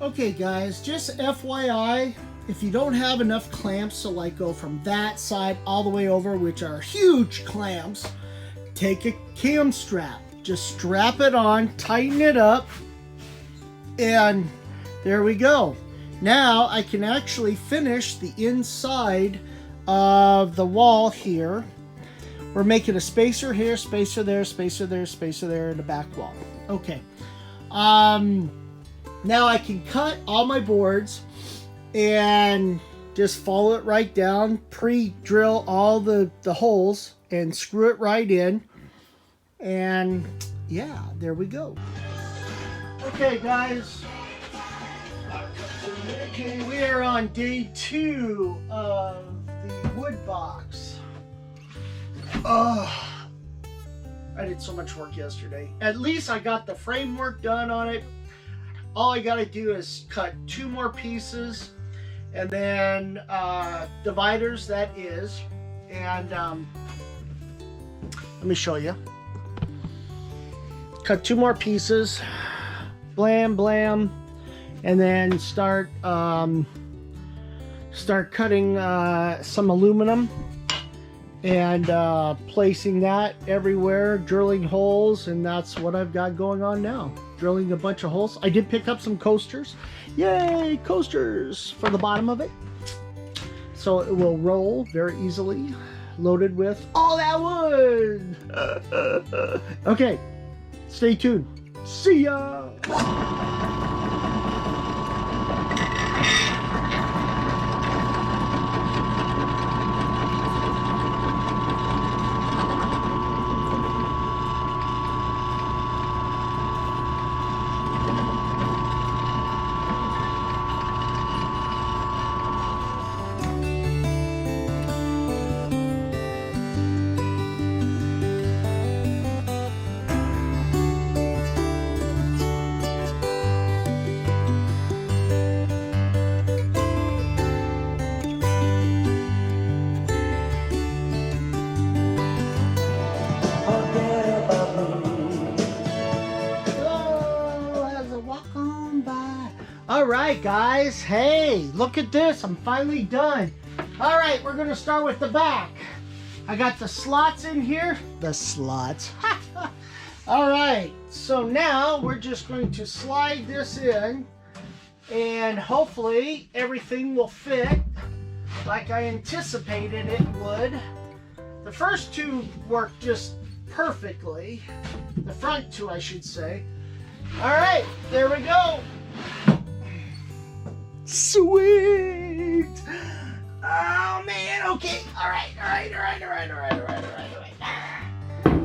Okay guys, just FYI, if you don't have enough clamps to like go from that side all the way over, which are huge clamps, take a cam strap. Just strap it on, tighten it up, and there we go. Now I can actually finish the inside of the wall here. We're making a spacer here, spacer there, spacer there, spacer there in the back wall. Okay. Now I can cut all my boards and just follow it right down, pre-drill all the holes and screw it right in. And yeah, there we go. Okay guys, we are on day 2 of the wood box. Oh, I did so much work yesterday. At least I got the framework done on it. All I gotta do is cut 2 more pieces and then dividers, that is, and let me show you. Cut 2 more pieces, blam blam, and then start cutting some aluminum and placing that everywhere, drilling holes, and that's what I've got going on now. Drilling a bunch of holes. I did pick up some coasters. Yay, coasters for the bottom of it. So it will roll very easily, loaded with all that wood. Okay, stay tuned. See ya. Alright guys, hey, look at this, I'm finally done. Alright, we're gonna start with the back. I got the slots in here. The slots. Alright, so now we're just going to slide this in and hopefully everything will fit like I anticipated it would. The first 2 worked just perfectly. The front 2, I should say. Alright, there we go. Sweet! Oh man, okay. Alright.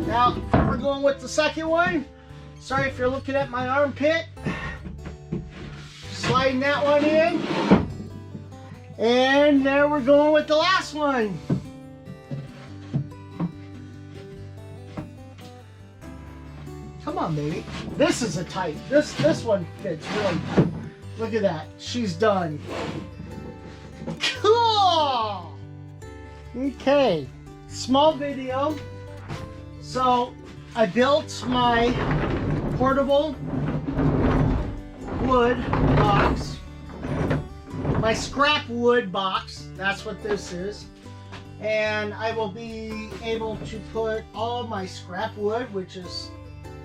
Now, we're going with the second one. Sorry if you're looking at my armpit. Sliding that one in. And there we're going with the last one. Come on, baby. This is a tight. This one fits really tight. Look at that. She's done. Cool! Okay. Small video. So, I built my portable wood box. My scrap wood box. That's what this is. And I will be able to put all my scrap wood, which is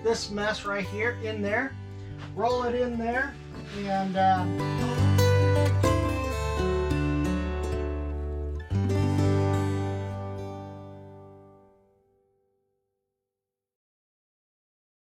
this mess right here, in there. Roll it in there. And